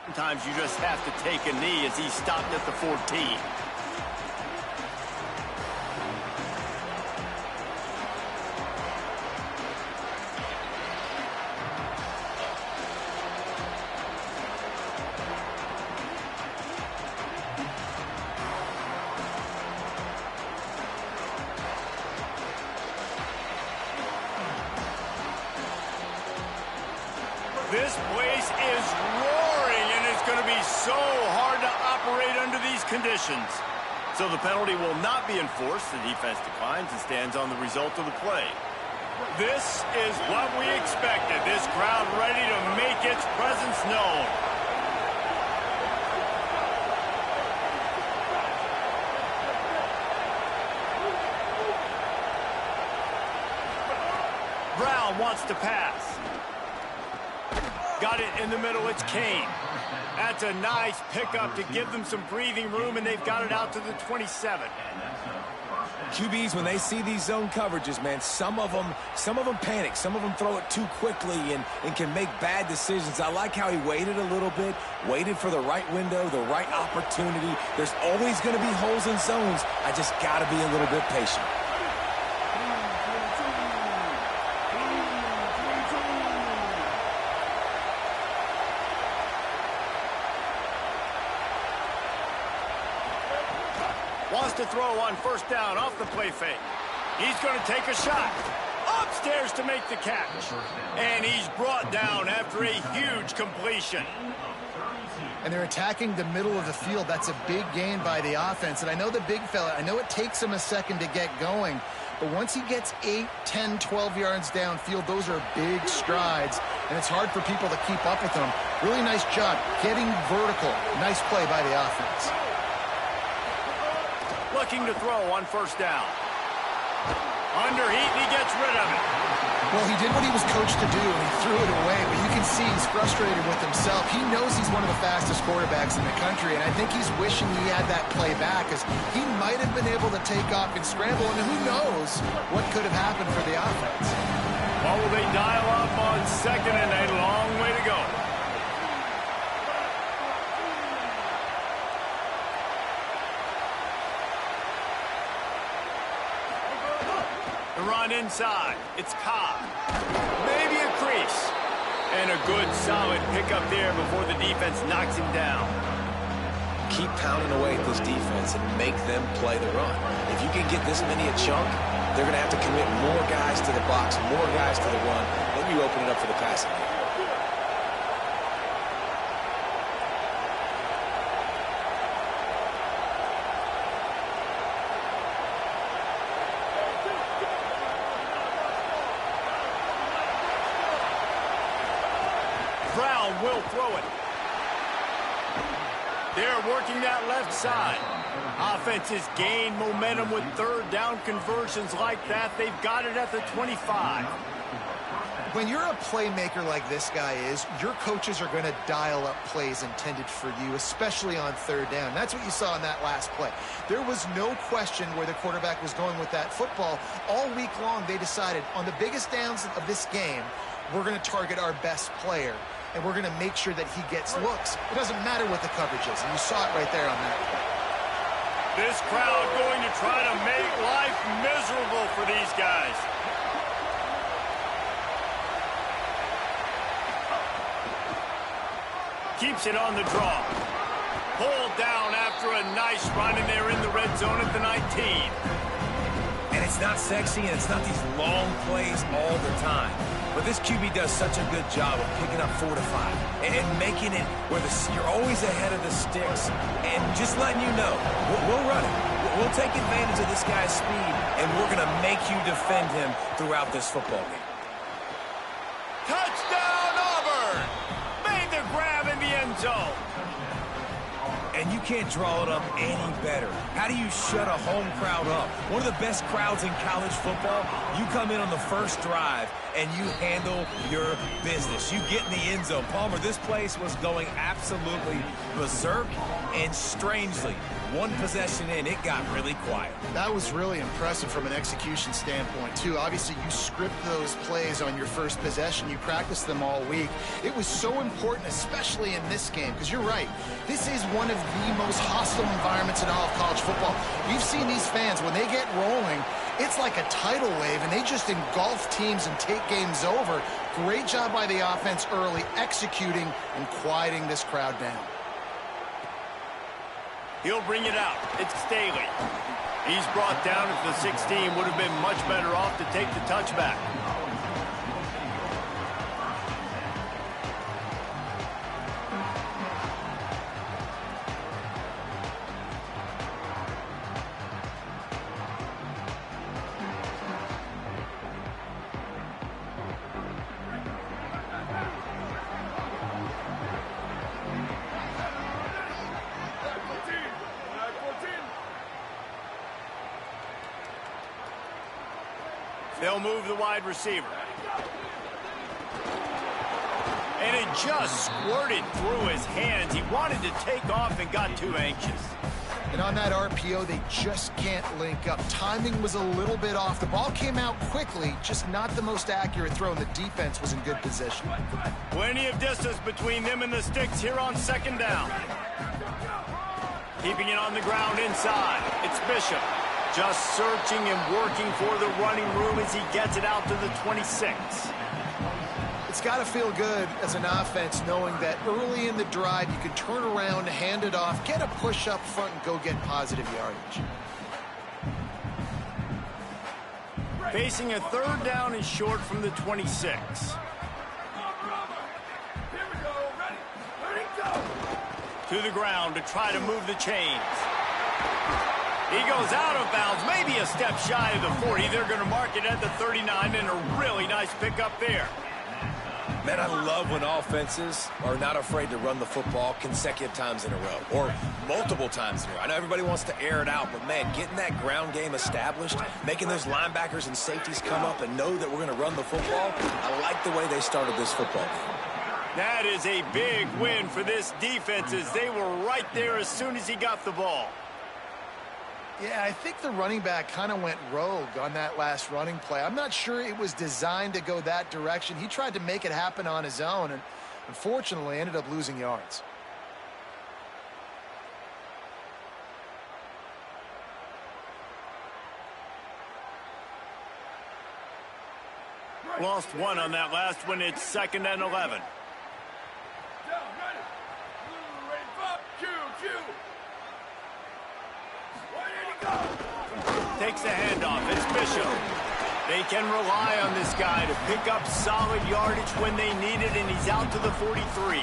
Sometimes you just have to take a knee as he stopped at the 14. This place is roaring, and it's going to be so hard to operate under these conditions. So the penalty will not be enforced. The defense declines and stands on the result of the play. This is what we expected. This crowd ready to make its presence known. Brown wants to pass. Got it in the middle, it's Kane. That's a nice pickup to give them some breathing room, and they've got it out to the 27. QBs, when they see these zone coverages, man, some of them panic. Some of them throw it too quickly and can make bad decisions. I like how he waited a little bit, waited for the right window, the right opportunity. There's always going to be holes in zones. I just got to be a little bit patient. Wants to throw on first down off the play fake. He's going to take a shot. Upstairs to make the catch. And he's brought down after a huge completion. And they're attacking the middle of the field. That's a big gain by the offense. And I know the big fella, I know it takes him a second to get going. But once he gets 8, 10, 12 yards downfield, those are big strides. And it's hard for people to keep up with them. Really nice job getting vertical. Nice play by the offense. Looking to throw on first down. Underheat, and he gets rid of it. Well, he did what he was coached to do, and he threw it away. But you can see he's frustrated with himself. He knows he's one of the fastest quarterbacks in the country, and I think he's wishing he had that play back, because he might have been able to take off and scramble, and who knows what could have happened for the offense. Or will they dial up on second, and a long way to go. The run inside. It's Ncaa. Maybe a crease. And a good, solid pickup there before the defense knocks him down. Keep pounding away at this defense and make them play the run. If you can get this many a chunk, they're going to have to commit more guys to the box, more guys to the run. Then you open it up for the passing game. Brown will throw it. They're working that left side. Offenses gain momentum with third down conversions like that. They've got it at the 25. When you're a playmaker like this guy is, your coaches are going to dial up plays intended for you, especially on third down. That's what you saw in that last play. There was no question where the quarterback was going with that football. All week long, they decided on the biggest downs of this game, we're going to target our best player, and we're going to make sure that he gets looks. It doesn't matter what the coverage is, and you saw it right there on that play. This crowd going to try to make life miserable for these guys. Keeps it on the draw. Pulled down after a nice run, and they're in the red zone at the 19. And it's not sexy, and it's not these long plays all the time. But this QB does such a good job of picking up 4 to 5 and making it where you're always ahead of the sticks and just letting you know, we'll run it. We'll take advantage of this guy's speed, and we're going to make you defend him throughout this football game. Touchdown, Auburn! Made the grab in the end zone. And you can't draw it up any better. How do you shut a home crowd up? One of the best crowds in college football. You come in on the first drive, and you handle your business. You get in the end zone. Palmer, this place was going absolutely berserk, and strangely, One possession in, it got really quiet. That was really impressive from an execution standpoint, too. Obviously, you script those plays on your first possession. You practice them all week. It was so important, especially in this game, because you're right. This is one of the most hostile environments in all of college football. You've seen these fans, when they get rolling, it's like a tidal wave, and they just engulf teams and take games over. Great job by the offense early, executing and quieting this crowd down. He'll bring it out. It's Staley. He's brought down at the 16. Would have been much better off to take the touchback. They'll move the wide receiver. And it just squirted through his hands. He wanted to take off and got too anxious. And on that RPO, they just can't link up. Timing was a little bit off. The ball came out quickly, just not the most accurate throw, and the defense was in good position. Plenty of distance between them and the sticks here on second down. Keeping it on the ground inside. It's Bishop. Just searching and working for the running room as he gets it out to the 26. It's got to feel good as an offense knowing that early in the drive you can turn around, hand it off, get a push up front, and go get positive yardage. Facing a third down and short from the 26. To the ground to try to move the chains. He goes out of bounds, maybe a step shy of the 40. They're going to mark it at the 39, and a really nice pickup there. Man, I love when offenses are not afraid to run the football consecutive times in a row or multiple times in a row. I know everybody wants to air it out, but, man, getting that ground game established, making those linebackers and safeties come up and know that we're going to run the football, I like the way they started this football game. That is a big win for this defense as they were right there as soon as he got the ball. Yeah, I think the running back kind of went rogue on that last running play. I'm not sure it was designed to go that direction. He tried to make it happen on his own and unfortunately ended up losing yards. Lost one on that last one. It's 2nd and 11. Takes the handoff. It's Bishop. They can rely on this guy to pick up solid yardage when they need it, and he's out to the 43.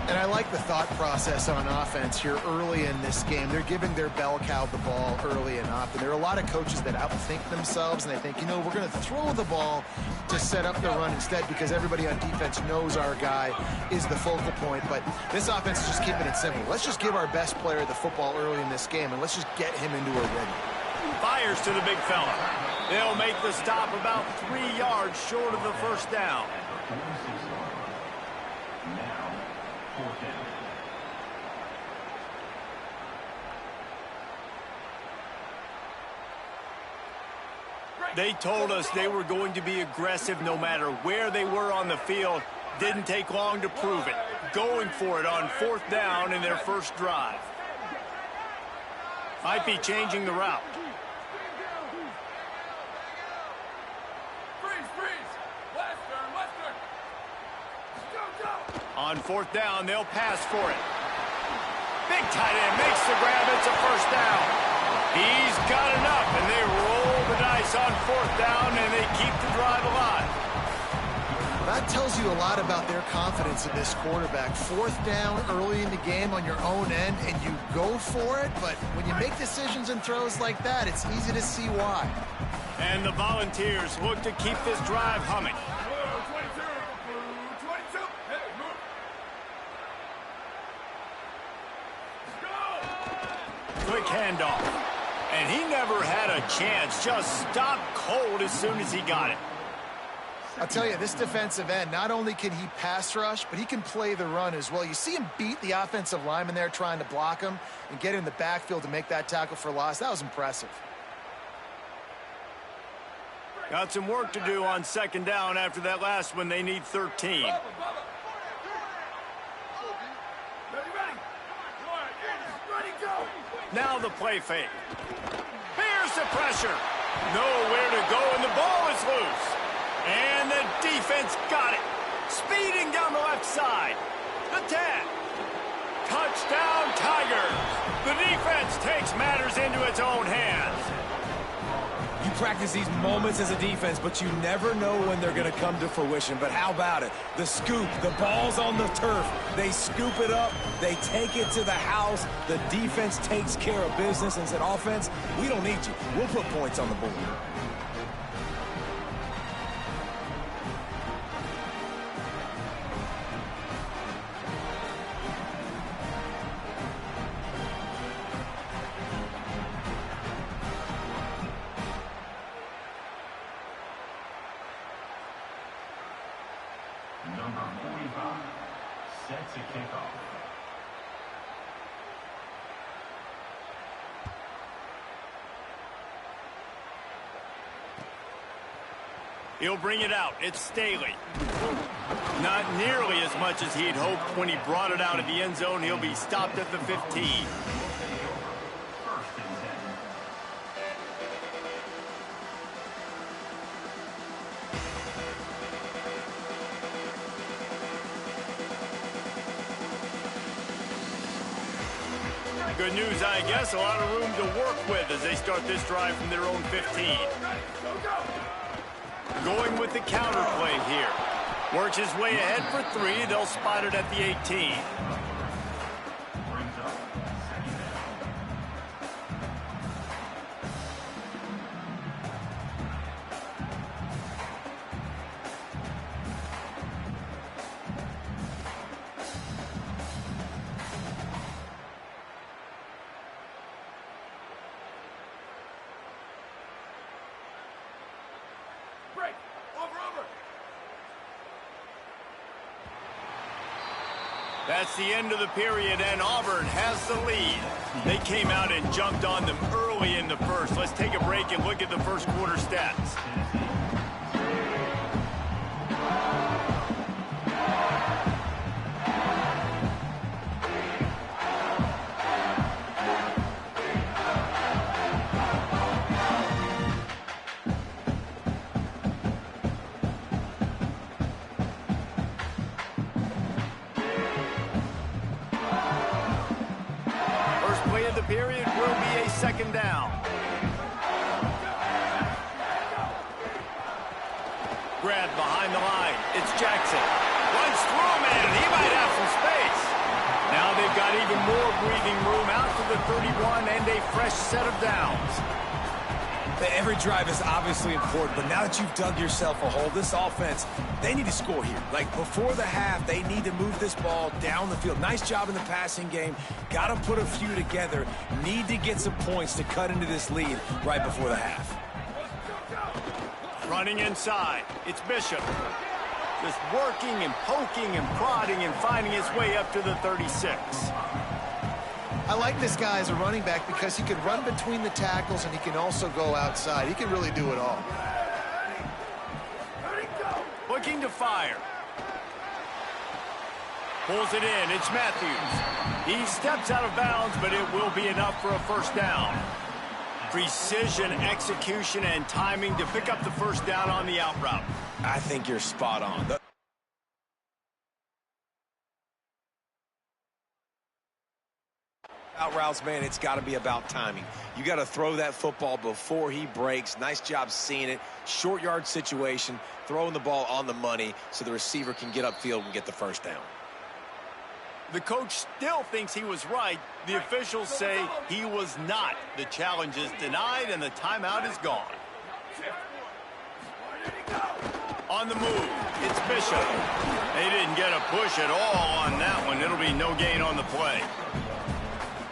And I like the thought process on offense here early in this game. They're giving their bell cow the ball early and often. There are a lot of coaches that outthink themselves, and they think, you know, we're going to throw the ball to set up the run instead because everybody on defense knows our guy is the focal point. But this offense is just keeping it simple. Let's just give our best player the football early in this game, and let's just get him into a rhythm. Fires to the big fella. They'll make the stop about 3 yards short of the first down. They told us they were going to be aggressive no matter where they were on the field. Didn't take long to prove it. Going for it on 4th down in their first drive. Might be changing the route. On 4th down, they'll pass for it. Big tight end makes the grab. It's a first down. He's got enough, and they roll the dice on 4th down, and they keep the drive alive. That tells you a lot about their confidence in this quarterback. 4th down early in the game on your own end, and you go for it, but when you make decisions and throws like that, it's easy to see why. And the Volunteers look to keep this drive humming. Quick handoff. And he never had a chance. Just stopped cold as soon as he got it. I'll tell you, this defensive end, not only can he pass rush, but he can play the run as well. You see him beat the offensive lineman there trying to block him and get in the backfield to make that tackle for loss. That was impressive. Got some work to do on second down after that last one. They need 13. Now the play fake. Here's the pressure. Nowhere to go, and the ball is loose. And the defense got it. Speeding down the left side. The tag. Touchdown, Tigers. The defense takes matters into its own hands. You practice these moments as a defense, but you never know when they're going to come to fruition. But how about it? The scoop, the ball's on the turf. They scoop it up. They take it to the house. The defense takes care of business and said, offense, we don't need you. We'll put points on the board. Number 45 sets a kickoff. He'll bring it out. It's Staley. Not nearly as much as he'd hoped when he brought it out of the end zone. He'll be stopped at the 15. Good news, I guess. A lot of room to work with as they start this drive from their own 15. Going with the counter play here. Works his way ahead for 3. They'll spot it at the 18. That's the end of the period, and Auburn has the lead. They came out and jumped on them early in the first. Let's take a break and look at the first quarter stats. Period will be a second down. Grab behind the line. It's Jackson. Runs through a man. He might have some space. Now they've got even more breathing room out to the 31 and a fresh set of downs. Every drive is obviously important, but now that you've dug yourself a hole, this offense, they need to score here. Like, before the half, they need to move this ball down the field. Nice job in the passing game. Got to put a few together. Need to get some points to cut into this lead right before the half. Running inside. It's Bishop. Just working and poking and prodding and finding his way up to the 36. I like this guy as a running back because he can run between the tackles and he can also go outside. He can really do it all. Looking to fire. Pulls it in. It's Matthews. He steps out of bounds, but it will be enough for a first down. Precision, execution, and timing to pick up the first down on the out route. I think you're spot on. Out routes, man, it's got to be about timing. You got to throw that football before he breaks. Nice job seeing it. Short yard situation, throwing the ball on the money so the receiver can get upfield and get the first down. The coach still thinks he was right. The officials say he was not. The challenge is denied and the timeout is gone. On the move, it's Bishop. They didn't get a push at all on that one. It'll be no gain on the play.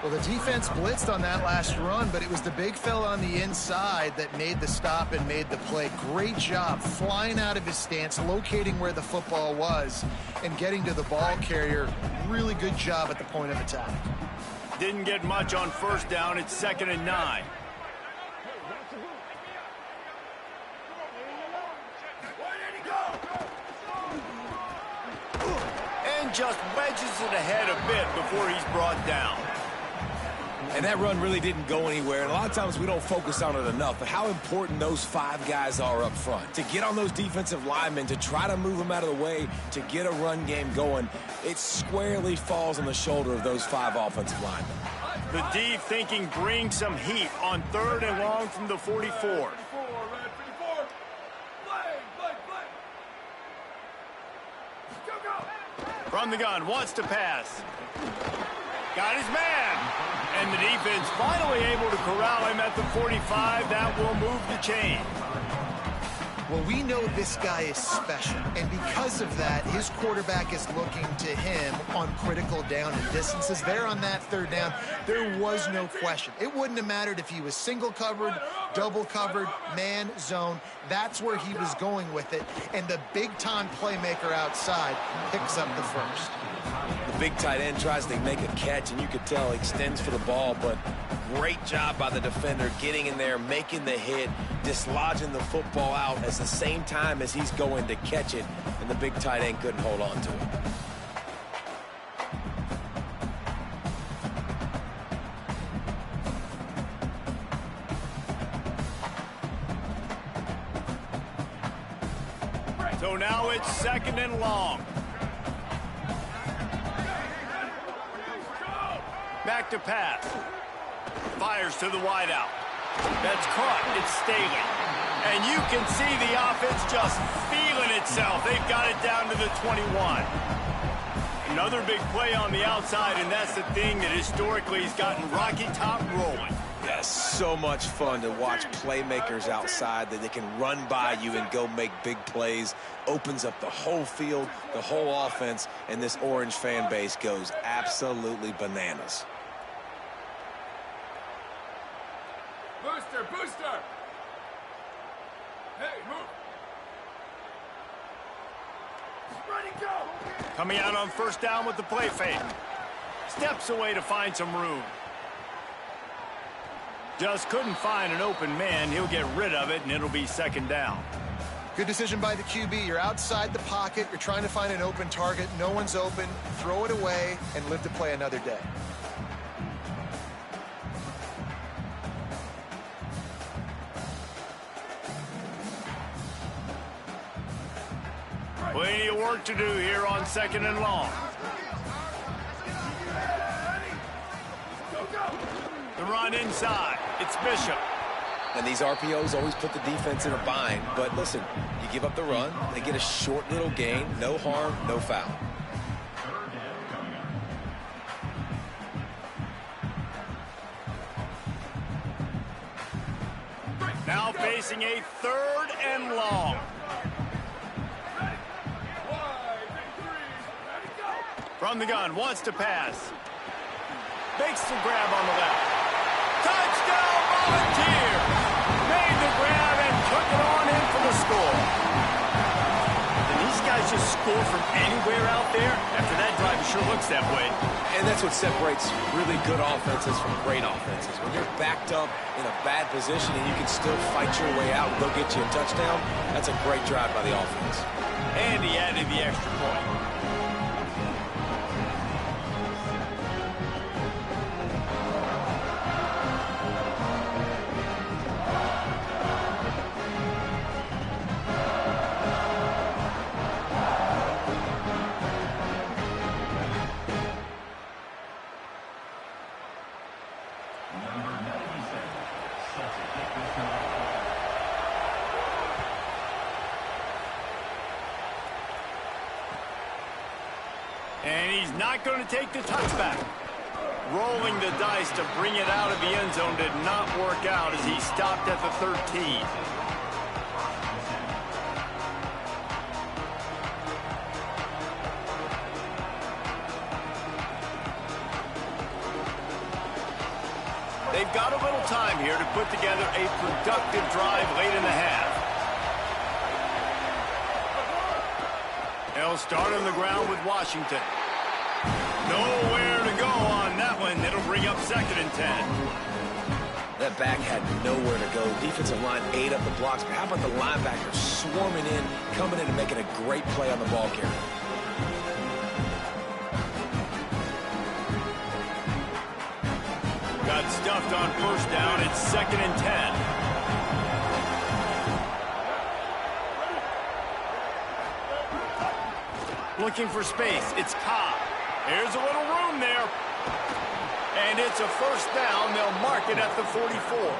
Well, the defense blitzed on that last run, but it was the big fella on the inside that made the stop and made the play. Great job flying out of his stance, locating where the football was, and getting to the ball carrier. Really good job at the point of attack. Didn't get much on first down. It's 2nd and 9. And just wedges it ahead a bit before he's brought down. And that run really didn't go anywhere. And a lot of times we don't focus on it enough, but how important those 5 guys are up front. To get on those defensive linemen, to try to move them out of the way, to get a run game going, it squarely falls on the shoulder of those 5 offensive linemen. The D thinking bring some heat on 3rd and long from the 44. From the gun, wants to pass. Got his man. And the defense finally able to corral him at the 45. That will move the chain. Well, we know this guy is special, and because of that, his quarterback is looking to him on critical down and distances. There on that 3rd down, there was no question. It wouldn't have mattered if he was single covered, double covered, man, zone. That's where he was going with it, and the big-time playmaker outside picks up the first. The big tight end tries to make a catch, and you could tell he extends for the ball, but great job by the defender getting in there, making the hit, dislodging the football out at the same time as he's going to catch it, and the big tight end couldn't hold on to it. So now it's 2nd and long. Back to pass. Fires to the wideout. That's caught. It's Staley. And you can see the offense just feeling itself. They've got it down to the 21. Another big play on the outside, and that's the thing that historically has gotten Rocky Top rolling. Yes, so much fun to watch playmakers outside that they can run by you and go make big plays. Opens up the whole field, the whole offense, and this Orange fan base goes absolutely bananas. Booster! Hey, move! Ready, go! Coming out on 1st down with the play fake. Steps away to find some room. Just couldn't find an open man. He'll get rid of it, and it'll be 2nd down. Good decision by the QB. You're outside the pocket. You're trying to find an open target. No one's open. Throw it away and live to play another day. Plenty of work to do here on 2nd and long. The run inside. It's Bishop. And these RPOs always put the defense in a bind. But listen, you give up the run, they get a short little gain, no harm, no foul. Now facing a 3rd and long. From the gun, wants to pass. Makes the grab on the left. Touchdown, Volunteers! Made the grab and took it on in for the score. Did these guys just score from anywhere out there? After that drive, it sure looks that way. And that's what separates really good offenses from great offenses. When you're backed up in a bad position and you can still fight your way out and go get you a touchdown, that's a great drive by the offense. And he added the extra point. And he's not going to take the touchback. Rolling the dice to bring it out of the end zone did not work out as he stopped at the 13. They've got a little time here to put together a productive drive late in the half. They'll start on the ground with Washington. Nowhere to go on that one. It'll bring up 2nd and 10. That back had nowhere to go. Defensive line ate up the blocks. But how about the linebackers swarming in, coming in and making a great play on the ball carrier? Got stuffed on 1st down. It's 2nd and 10. Looking for space. It's Ncaa. Here's a little room there. And it's a 1st down. They'll mark it at the 44.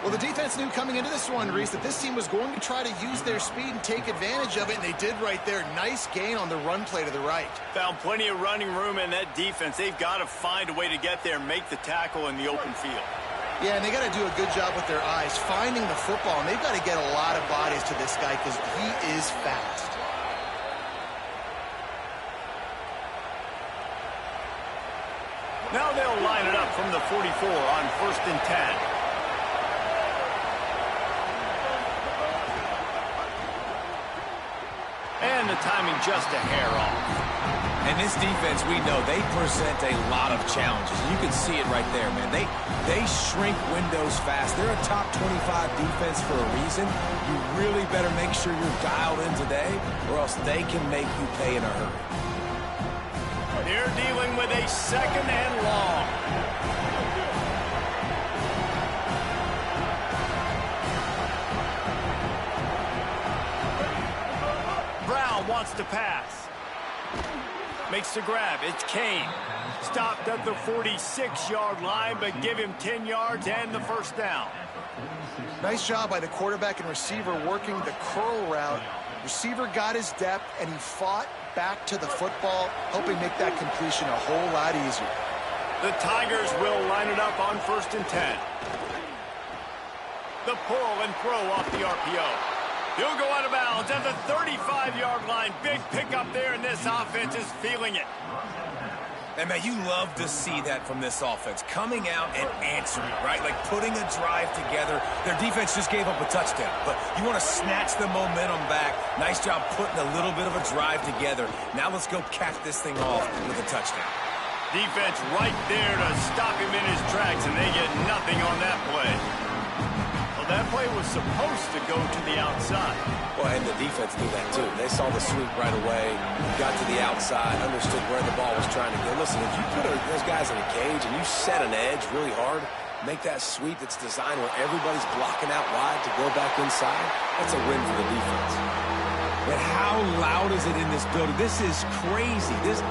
Well, the defense knew coming into this one, Reese, that this team was going to try to use their speed and take advantage of it, and they did right there. Nice gain on the run play to the right. Found plenty of running room in that defense. They've got to find a way to get there and make the tackle in the open field. Yeah, and they got to do a good job with their eyes, finding the football, and they've got to get a lot of bodies to this guy because he is fast. Now they'll line it up from the 44 on 1st and 10. And the timing just a hair off. And this defense, we know, they present a lot of challenges. You can see it right there, man. They shrink windows fast. They're a top 25 defense for a reason. You really better make sure you're dialed in today, or else they can make you pay in a hurry. They're dealing with a 2nd and long. Brown wants to pass. Makes the grab. It's Kane. Stopped at the 46-yard line, but give him 10 yards and the 1st down. Nice job by the quarterback and receiver working the curl route. Receiver got his depth, and he fought back to the football, helping make that completion a whole lot easier. The Tigers will line it up on 1st and 10. The pull and throw off the RPO. He'll go out of bounds at the 35-yard line. Big pickup there, and this offense is feeling it. And, man, you love to see that from this offense. Coming out and answering, right? Like putting a drive together. Their defense just gave up a touchdown. But you want to snatch the momentum back. Nice job putting a little bit of a drive together. Now let's go catch this thing off with a touchdown. Defense right there to stop him in his tracks, and they get nothing on that play. Well, that play was supposed to go to the outside. Well, and the defense knew that, too. They saw the sweep right away, got to the outside, understood where the ball was trying to go. Listen, if you put those guys in a cage and you set an edge really hard, make that sweep that's designed where everybody's blocking out wide to go back inside, that's a win for the defense. But how loud is it in this building? This is crazy. These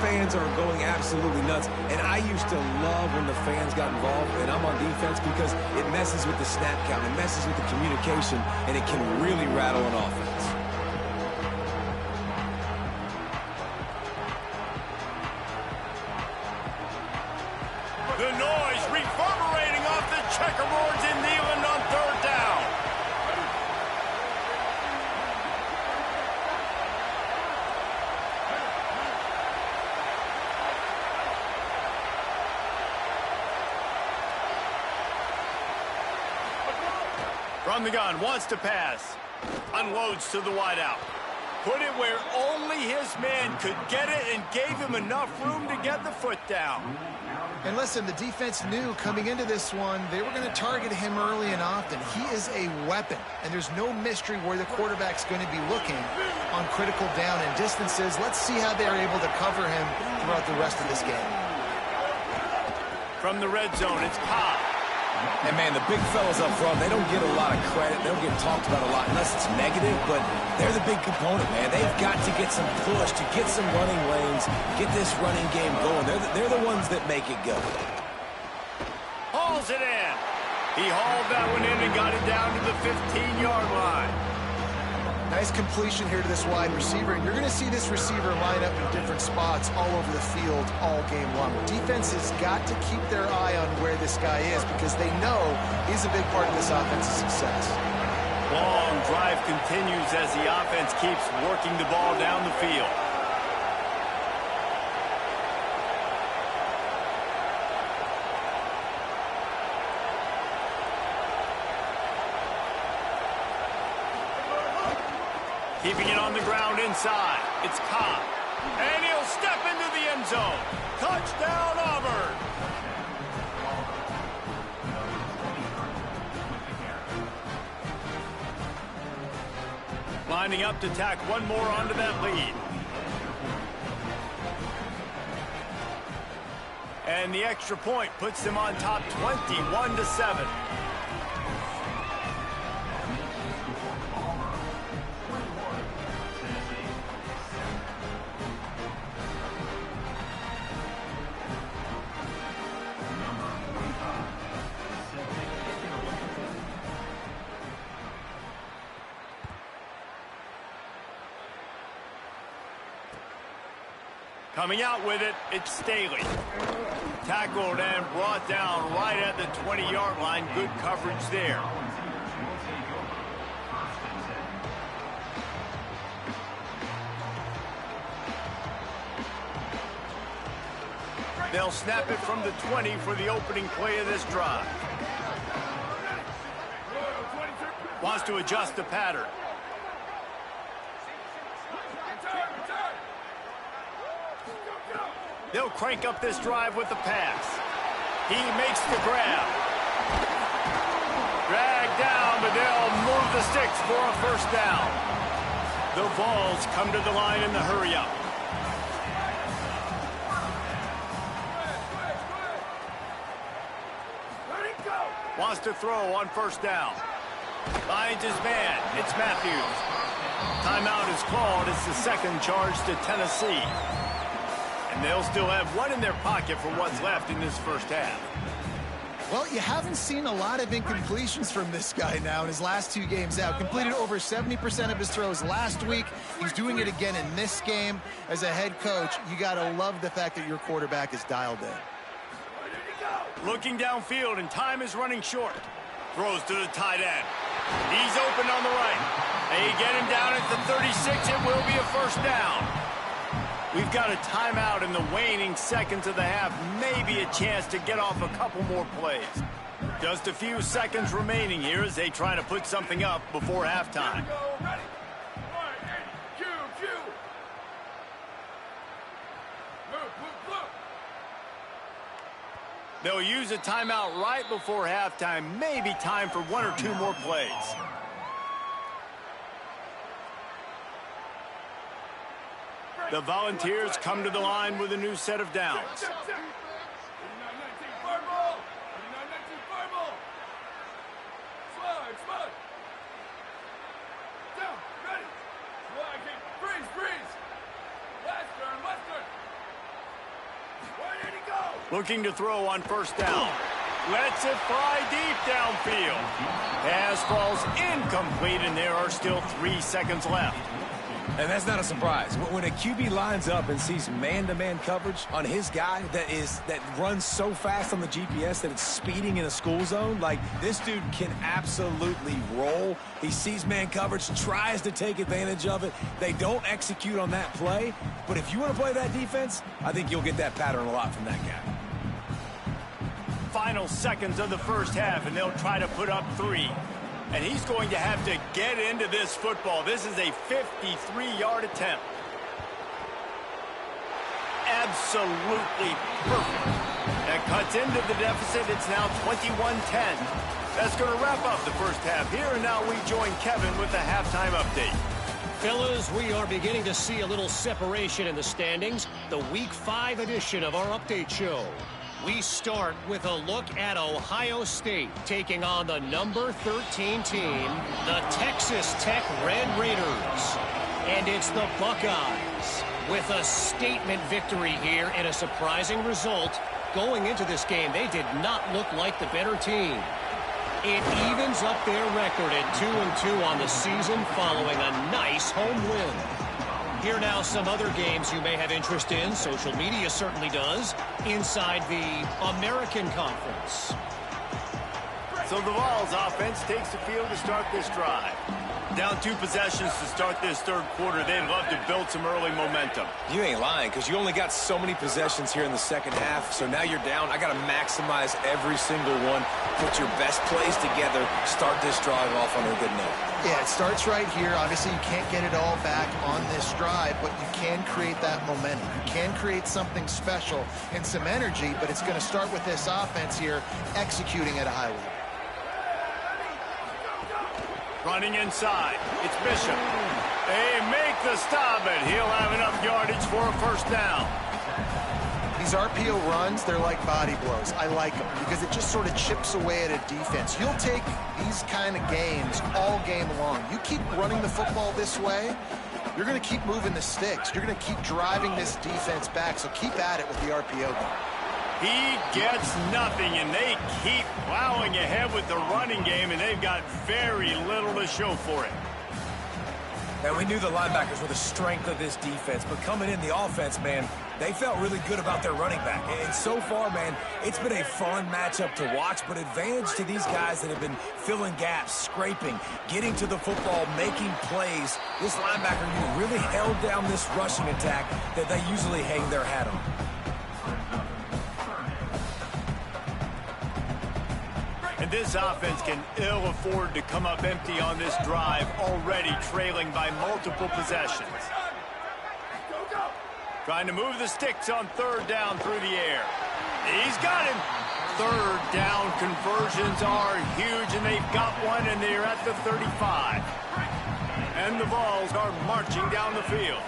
fans are going absolutely nuts. And I used to love when the fans got involved, and I'm on defense because it messes with the snap count, it messes with the communication, and it can really rattle an offense. The noise reverberating off the checkerboards in Neyland on 3rd down. From the gun, wants to pass. Unloads to the wideout. Put it where only his man could get it and gave him enough room to get the foot down. And listen, the defense knew coming into this one, they were going to target him early and often. He is a weapon, and there's no mystery where the quarterback's going to be looking on critical down and distances. Let's see how they're able to cover him throughout the rest of this game. From the red zone, it's Ncaa. And, man, the big fellas up front, they don't get a lot of credit. They don't get talked about a lot unless it's negative, but they're the big component, man. They've got to get some push, to get some running lanes, get this running game going. They're the ones that make it go. Hauls it in. He hauled that one in and got it down to the 15-yard line. Nice completion here to this wide receiver, and you're going to see this receiver line up in different spots all over the field all game long. Defense has got to keep their eye on where this guy is because they know he's a big part of this offense's success. Long drive continues as the offense keeps working the ball down the field. Keeping it on the ground inside. It's Ncaa. And he'll step into the end zone. Touchdown, Auburn. Lining up to tack one more onto that lead. And the extra point puts them on top 21-7. Coming out with it, it's Staley. Tackled and brought down right at the 20-yard line. Good coverage there. They'll snap it from the 20 for the opening play of this drive. Wants to adjust the pattern. They'll crank up this drive with the pass. He makes the grab. Dragged down, but they'll move the sticks for a first down. The Vols come to the line in the hurry-up. Wants to throw on first down. Finds his man. It's Matthews. Timeout is called. It's the second charge to Tennessee. And they'll still have one in their pocket for what's left in this first half. Well, you haven't seen a lot of incompletions from this guy now in his last 2 games out. Completed over 70% of his throws last week. He's doing it again in this game. As a head coach, you got to love the fact that your quarterback is dialed in. Looking downfield, and time is running short. Throws to the tight end. He's open on the right. They get him down at the 36. It will be a first down. We've got a timeout in the waning seconds of the half. Maybe a chance to get off a couple more plays. Just a few seconds remaining here as they try to put something up before halftime. They'll use a timeout right before halftime. Maybe time for 1 or 2 more plays. The Volunteers come to the line with a new set of downs. Looking to throw on first down. Lets it fly deep downfield. Pass falls incomplete, and there are still 3 seconds left. And that's not a surprise. When a QB lines up and sees man-to-man coverage on his guy that runs so fast on the GPS that it's speeding in a school zone, like, this dude can absolutely roll. He sees man coverage, tries to take advantage of it. They don't execute on that play. But if you want to play that defense, I think you'll get that pattern a lot from that guy. Final seconds of the first half, and they'll try to put up 3. And he's going to have to get into this football. This is a 53-yard attempt. Absolutely perfect. That cuts into the deficit. It's now 21-10. That's going to wrap up the first half here. And now we join Kevin with the halftime update. Fellas, we are beginning to see a little separation in the standings. The Week 5 edition of our update show. We start with a look at Ohio State taking on the number 13 team, the Texas Tech Red Raiders. And it's the Buckeyes with a statement victory here in a surprising result. Going into this game, they did not look like the better team. It evens up their record at 2-2 on the season following a nice home win. Here now some other games you may have interest in. Social media certainly does. Inside the American Conference. So the Vols offense takes the field to start this drive. Down 2 possessions to start this third quarter. They'd love to build some early momentum. You ain't lying, because you only got so many possessions here in the second half, so now you're down. I got to maximize every single one, put your best plays together, start this drive off on a good note. Yeah, it starts right here. Obviously, you can't get it all back on this drive, but you can create that momentum. You can create something special and some energy, but it's going to start with this offense here executing at a high level. Running inside. It's Bishop. They make the stop, but he'll have enough yardage for a first down. These RPO runs, they're like body blows. I like them because it just sort of chips away at a defense. You'll take these kind of games all game long. You keep running the football this way, you're going to keep moving the sticks. You're going to keep driving this defense back, so keep at it with the RPO game. He gets nothing, and they keep plowing ahead with the running game, and they've got very little to show for it. And we knew the linebackers were the strength of this defense, but coming in the offense, man, they felt really good about their running back. And so far, man, it's been a fun matchup to watch, but advantage to these guys that have been filling gaps, scraping, getting to the football, making plays. This linebacker unit really held down this rushing attack that they usually hang their hat on. And this offense can ill afford to come up empty on this drive, already trailing by multiple possessions. Trying to move the sticks on third down through the air. He's got him. Third down conversions are huge, and they've got one, and they're at the 35. And the Vols are marching down the field.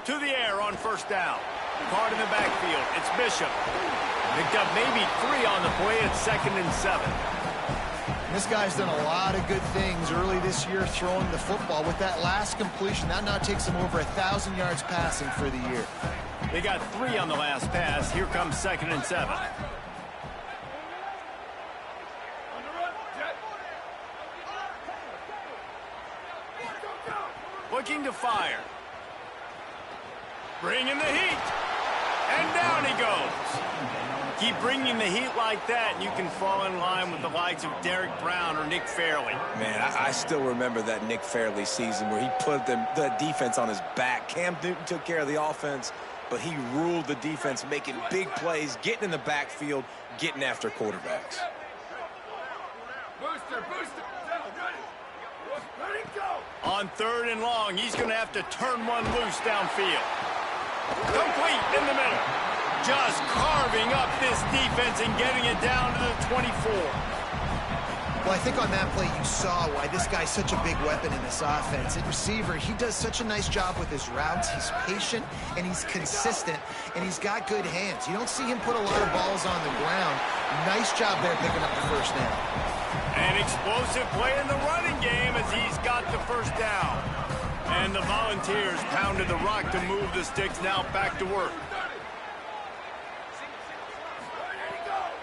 To the air on first down. Card in the backfield. It's Bishop. Picked up maybe 3 on the play at 2nd and 7. This guy's done a lot of good things early this year throwing the football. With that last completion, that now takes him over 1,000 yards passing for the year. They got 3 on the last pass. Here comes 2nd and 7. Looking to fire. Bringing the heat. And down he goes. Keep bringing the heat like that, and you can fall in line with the likes of Derek Brown or Nick Fairley. Man, I still remember that Nick Fairley season where he put the defense on his back. Cam Newton took care of the offense, but he ruled the defense, making big plays, getting in the backfield, getting after quarterbacks. Booster, booster. Ready, go. On 3rd and long, he's going to have to turn one loose downfield. Complete in the middle. Just carving up this defense and getting it down to the 24. Well, I think on that play you saw why this guy's such a big weapon in this offense. At receiver, he does such a nice job with his routes. He's patient, and he's consistent, and he's got good hands. You don't see him put a lot of balls on the ground. Nice job there picking up the first down. An explosive play in the running game as he's got the first down. And the Volunteers pounded the rock to move the sticks, now back to work.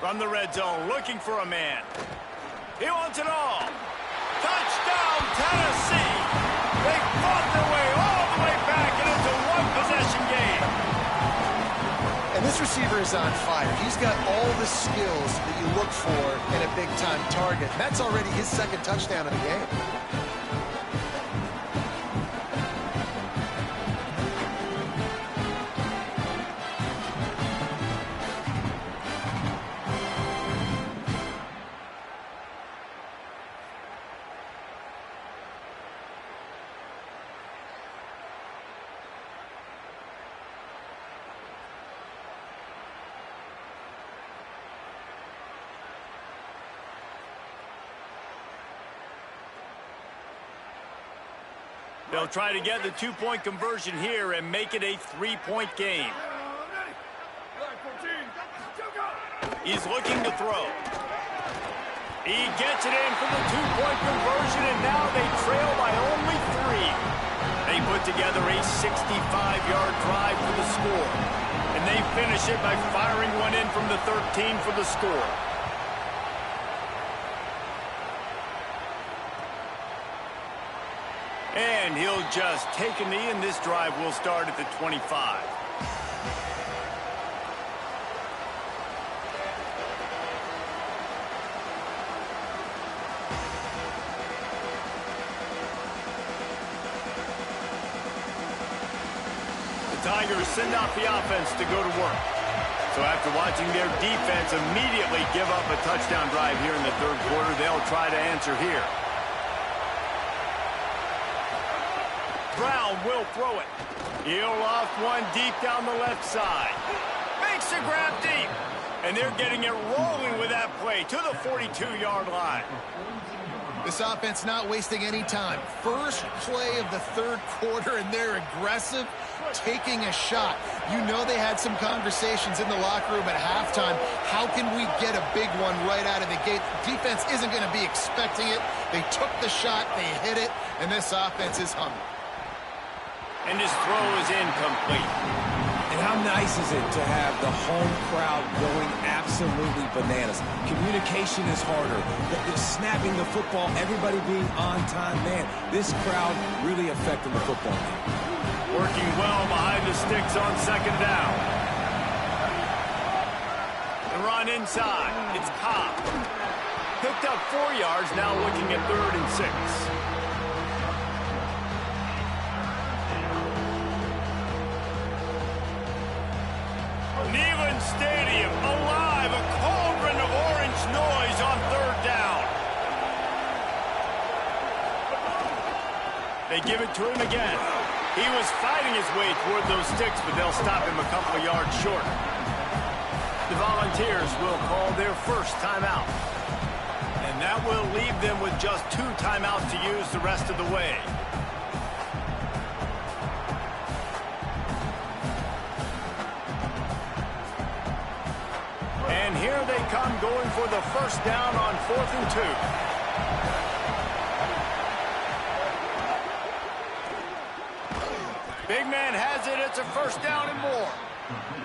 From the red zone, looking for a man. He wants it all. Touchdown, Tennessee. They fought their way all the way back, and it's a one-possession game. And this receiver is on fire. He's got all the skills that you look for in a big-time target. That's already his 2nd touchdown of the game. They'll try to get the 2-point conversion here and make it a 3-point game. He's looking to throw. He gets it in for the 2-point conversion, and now they trail by only 3. They put together a 65-yard drive for the score, and they finish it by firing one in from the 13 for the score. And he'll just take a knee, and this drive will start at the 25. Tigers send out the offense to go to work. So after watching their defense immediately give up a touchdown drive here in the third quarter, they'll try to answer here. Brown will throw it. He'll loft one deep down the left side. Makes the grab deep. And they're getting it rolling with that play to the 42-yard line. This offense not wasting any time. First play of the third quarter, and they're aggressive, taking a shot. You know they had some conversations in the locker room at halftime. How can we get a big one right out of the gate? Defense isn't going to be expecting it. They took the shot, they hit it, and this offense is humming. And his throw is incomplete. And how nice is it to have the home crowd going absolutely bananas? Communication is harder. The snapping the football, everybody being on time. Man, this crowd really affecting the football game. Working well behind the sticks on second down. The run inside. It's Ncaa. Picked up 4 yards, now looking at 3rd and 6. Neyland Stadium alive, a cauldron of orange noise on 3rd down. They give it to him again. He was fighting his way toward those sticks, but they'll stop him a couple of yards short. The Volunteers will call their first timeout. And that will leave them with just 2 timeouts to use the rest of the way. And here they come going for the first down on 4th and 2. Big man has it. It's a first down and more.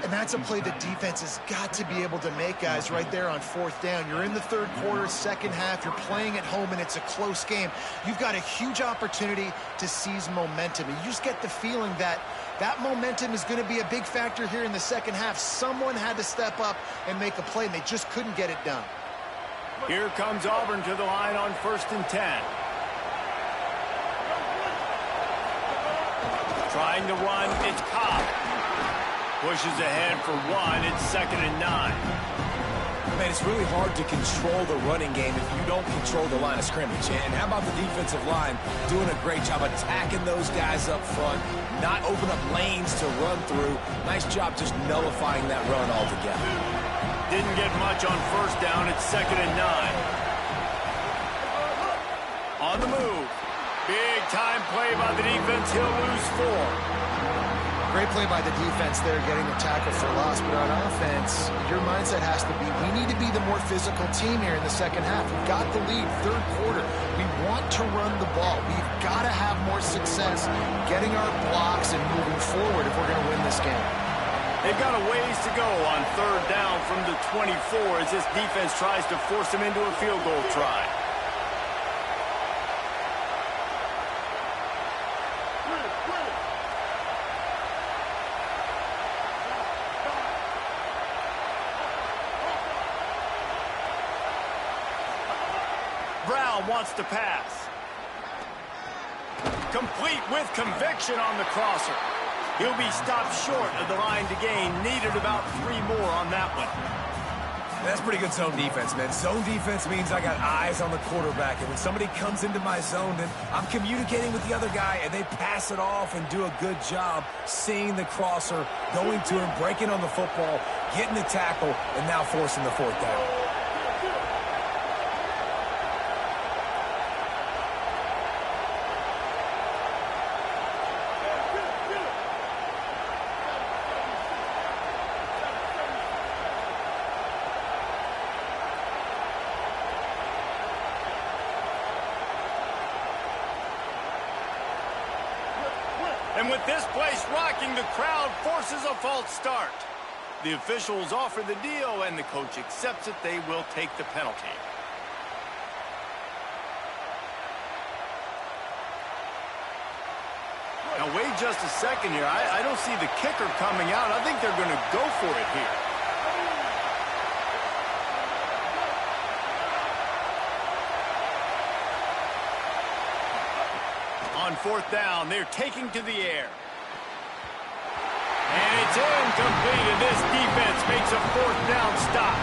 And that's a play the defense has got to be able to make, guys, right there on 4th down. You're in the third quarter, second half. You're playing at home, and it's a close game. You've got a huge opportunity to seize momentum. And you just get the feeling that that momentum is going to be a big factor here in the second half. Someone had to step up and make a play, and they just couldn't get it done. Here comes Auburn to the line on 1st and 10. Trying to run, it's Cobb. Pushes ahead for 1, it's 2nd and 9. Man, it's really hard to control the running game if you don't control the line of scrimmage. And how about the defensive line doing a great job attacking those guys up front, not open up lanes to run through. Nice job just nullifying that run altogether. Didn't get much on 1st down, it's 2nd and 9. On the move. Big time play by the defense. He'll lose 4. Great play by the defense there, getting the tackle for loss. But on offense, your mindset has to be, we need to be the more physical team here in the second half. We've got the lead, third quarter. We want to run the ball. We've got to have more success getting our blocks and moving forward if we're going to win this game. They've got a ways to go on 3rd down from the 24 as this defense tries to force them into a field goal try. Brown wants to pass. Complete with conviction on the crosser. He'll be stopped short of the line to gain. Needed about 3 more on that one. That's pretty good zone defense, man. Zone defense means I got eyes on the quarterback. And when somebody comes into my zone, then I'm communicating with the other guy, and they pass it off and do a good job seeing the crosser, going to him, breaking on the football, getting the tackle, and now forcing the 4th down. And with this place rocking, the crowd forces a false start. The officials offer the deal, and the coach accepts it. They will take the penalty. Now, wait just a second here. I don't see the kicker coming out. I think they're going to go for it here. On 4th down, they're taking to the air. It's incomplete, and this defense makes a fourth down stop.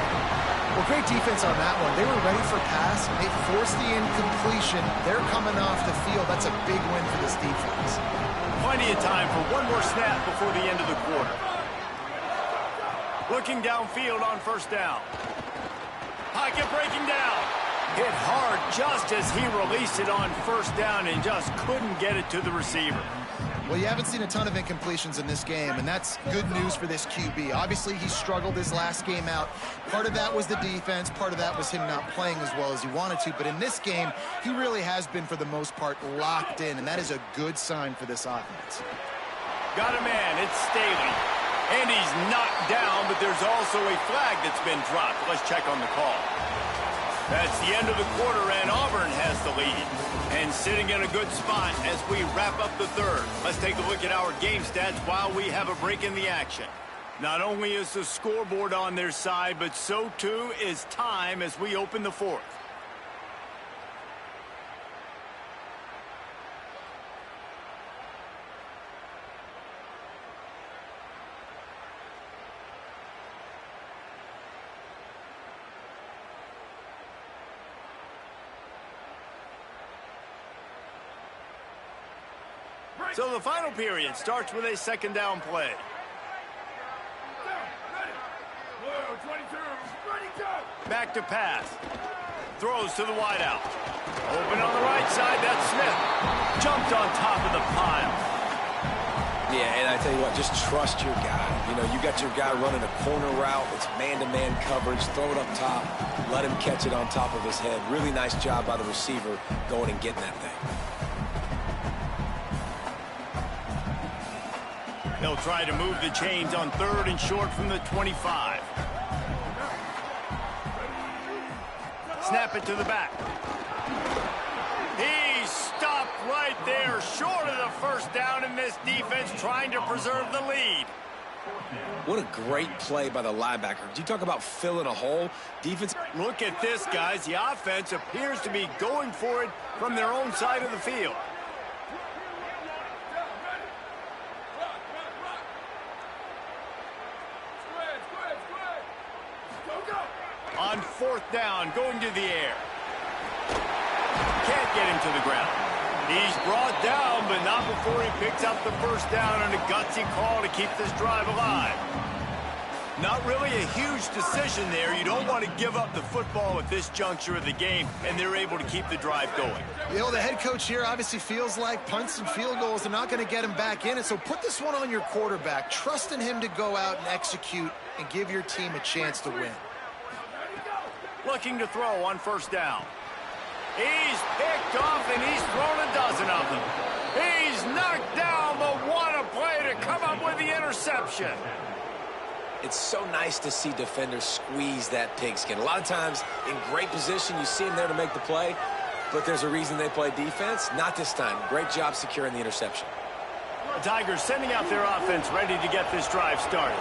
Well, great defense on that one. They were ready for pass. They forced the incompletion. They're coming off the field. That's a big win for this defense. Plenty of time for one more snap before the end of the quarter. Looking downfield on first down. Pocket breaking down. Hit hard just as he released it on first down and just couldn't get it to the receiver. Well, you haven't seen a ton of incompletions in this game, and that's good news for this QB. Obviously, he struggled his last game out. Part of that was the defense. Part of that was him not playing as well as he wanted to. But in this game, he really has been, for the most part, locked in, and that is a good sign for this offense. Got a man. It's Staley. And he's knocked down, but there's also a flag that's been dropped. Let's check on the call. That's the end of the quarter, and Auburn has the lead. And sitting in a good spot as we wrap up the third. Let's take a look at our game stats while we have a break in the action. Not only is the scoreboard on their side, but so too is time as we open the fourth. So the final period starts with a second down play. Back to pass. Throws to the wideout. Open on the right side, that's Smith. Jumped on top of the pile. Yeah, and I tell you what, just trust your guy. You know, you got your guy running a corner route. It's man-to-man coverage. Throw it up top. Let him catch it on top of his head. Really nice job by the receiver going and getting that thing. They'll try to move the chains on third and short from the 25. Snap it to the back. He stopped right there, short of the first down, in this defense trying to preserve the lead. What a great play by the linebacker. Did you talk about filling a hole? Defense. Look at this, guys. The offense appears to be going for it from their own side of the field. On fourth down, going to the air. Can't get him to the ground. He's brought down, but not before he picks up the first down on a gutsy call to keep this drive alive. Not really a huge decision there. You don't want to give up the football at this juncture of the game, and they're able to keep the drive going. You know, the head coach here obviously feels like punts and field goals are not going to get him back in it, so put this one on your quarterback. Trust in him to go out and execute and give your team a chance to win. Looking to throw on first down. He's picked off, and he's thrown a dozen of them. He's knocked down, but what a play to come up with the interception. It's so nice to see defenders squeeze that pigskin. A lot of times in great position, you see them there to make the play, but there's a reason they play defense. Not this time. Great job securing the interception. The Tigers sending out their offense ready to get this drive started.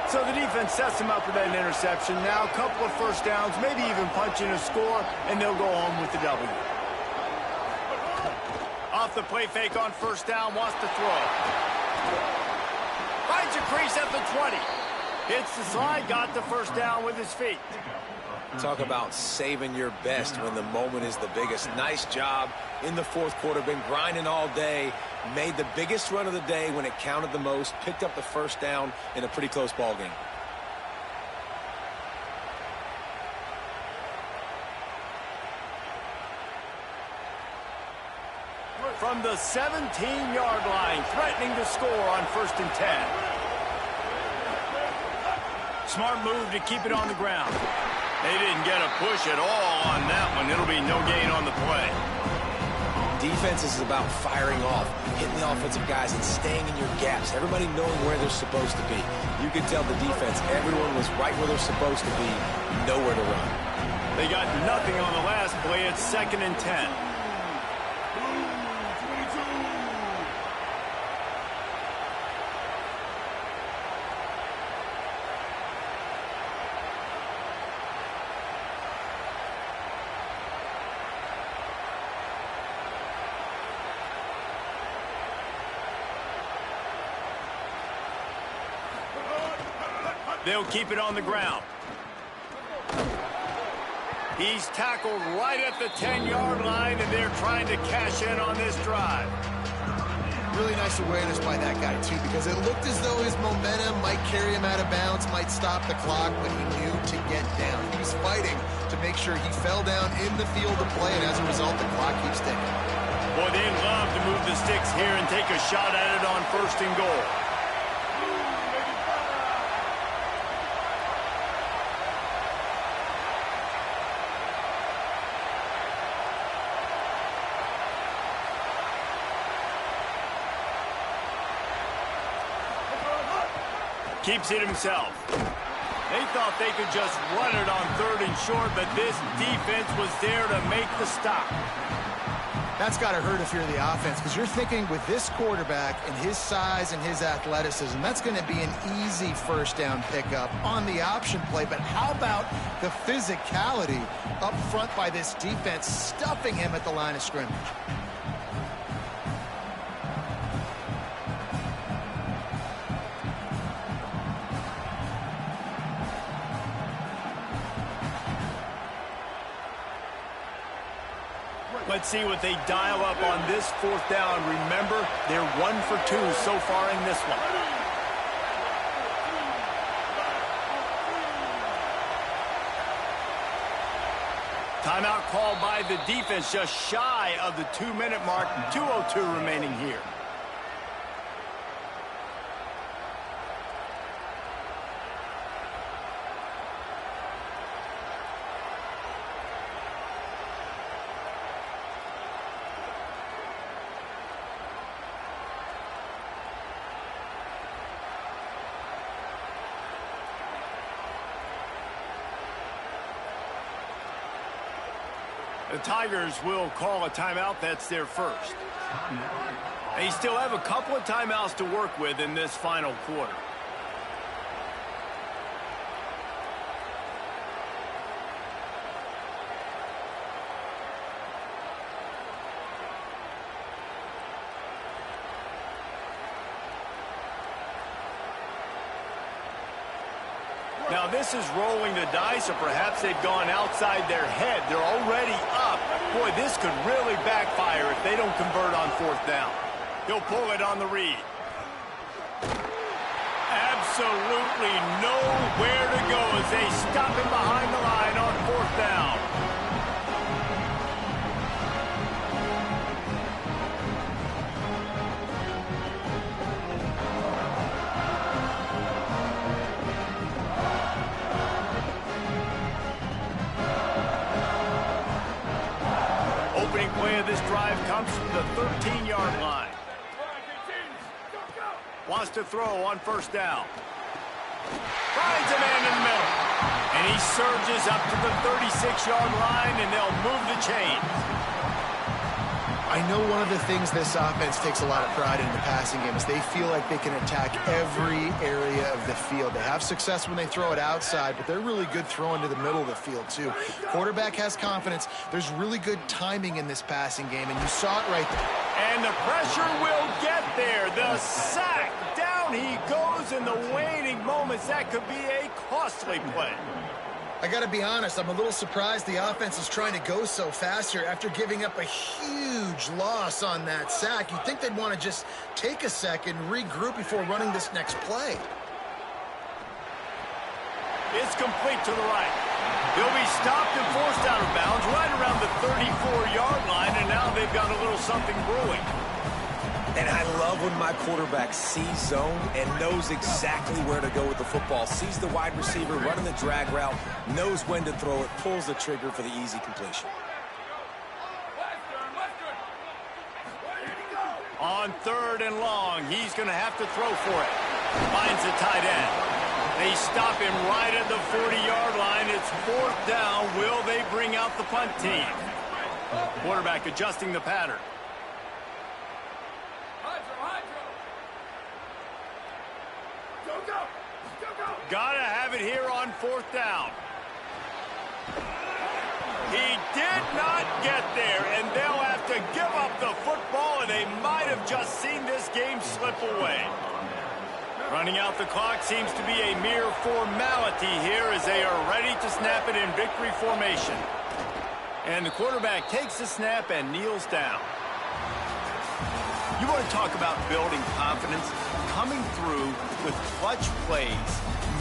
So the defense sets them up with that interception. Now a couple of first downs, maybe even punching a score, and they'll go home with the W. Off the play fake on first down, wants to throw. Finds a crease at the 20. Hits the slide, got the first down with his feet. Talk about saving your best when the moment is the biggest. Nice job in the fourth quarter. Been grinding all day. Made the biggest run of the day when it counted the most. Picked up the first down in a pretty close ball game. From the 17-yard line, threatening to score on 1st and 10. Smart move to keep it on the ground. They didn't get a push at all on that one. It'll be no gain on the play. Defense is about firing off, hitting the offensive guys, and staying in your gaps. Everybody knowing where they're supposed to be. You can tell the defense, everyone was right where they're supposed to be, nowhere to run. They got nothing on the last play. It's 2nd and 10. They'll keep it on the ground. He's tackled right at the 10-yard line, and they're trying to cash in on this drive. Really nice awareness by that guy, too, because it looked as though his momentum might carry him out of bounds, might stop the clock, but he knew to get down. He was fighting to make sure he fell down in the field of play, and as a result, the clock keeps ticking. Boy, they'd love to move the sticks here and take a shot at it on 1st and goal. Keeps it himself. They thought they could just run it on 3rd and short, but this defense was there to make the stop. That's got to hurt if you're the offense, because you're thinking with this quarterback and his size and his athleticism, that's going to be an easy 1st down pickup on the option play. But how about the physicality up front by this defense, stuffing him at the line of scrimmage? Let's see what they dial up on this 4th down. Remember, they're 1 for 2 so far in this one. Timeout called by the defense, just shy of the 2-minute mark. 2:02 remaining here. The Tigers will call a timeout. That's their first. They still have a couple of timeouts to work with in this final quarter. Now this is rolling the dice, or perhaps they've gone outside their head. They're already up. Boy, this could really backfire if they don't convert on 4th down. He'll pull it on the read. Absolutely nowhere to go as they stop him behind the line on 4th down. Play of this drive comes from the 13-yard line. Wants to throw on 1st down. Finds a man in the middle. And he surges up to the 36-yard line, and they'll move the chains. I know one of the things this offense takes a lot of pride in the passing game is they feel like they can attack every area of the field. They have success when they throw it outside, but they're really good throwing to the middle of the field, too. Quarterback has confidence. There's really good timing in this passing game, and you saw it right there. And the pressure will get there. The sack. Down he goes in the waning moments. That could be a costly play. I got to be honest, I'm a little surprised the offense is trying to go so fast here after giving up a huge loss on that sack. You'd think they'd want to just take a second, regroup before running this next play. It's complete to the right. He'll be stopped and forced out of bounds right around the 34-yard line, and now they've got a little something brewing. And I love when my quarterback sees zone and knows exactly where to go with the football. Sees the wide receiver running the drag route, knows when to throw it, pulls the trigger for the easy completion. On 3rd and long, he's going to have to throw for it. Finds the tight end. They stop him right at the 40-yard line. It's 4th down. Will they bring out the punt team? Quarterback adjusting the pattern. Gotta have it here on 4th down. He did not get there, and they'll have to give up the football, and they might have just seen this game slip away. Running out the clock seems to be a mere formality here as they are ready to snap it in victory formation. And the quarterback takes the snap and kneels down. You want to talk about building confidence? Coming through with clutch plays,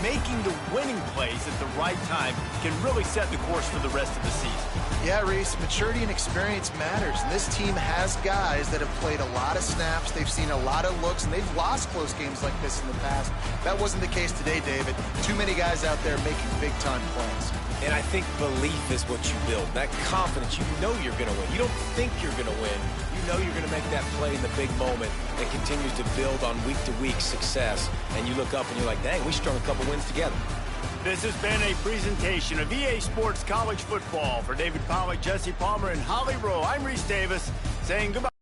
making the winning plays at the right time can really set the course for the rest of the season. Yeah, Reese, maturity and experience matters. And this team has guys that have played a lot of snaps. They've seen a lot of looks, and they've lost close games like this in the past. That wasn't the case today, David. Too many guys out there making big-time plays. And I think belief is what you build. That confidence, you know you're going to win. You don't think you're going to win. You know you're going to make that play in the big moment that continues to build on week-to-week success. And you look up and you're like, dang, we strung a couple wins together. This has been a presentation of EA Sports College Football. For David Pollack, Jesse Palmer, and Holly Rowe, I'm Reese Davis saying goodbye.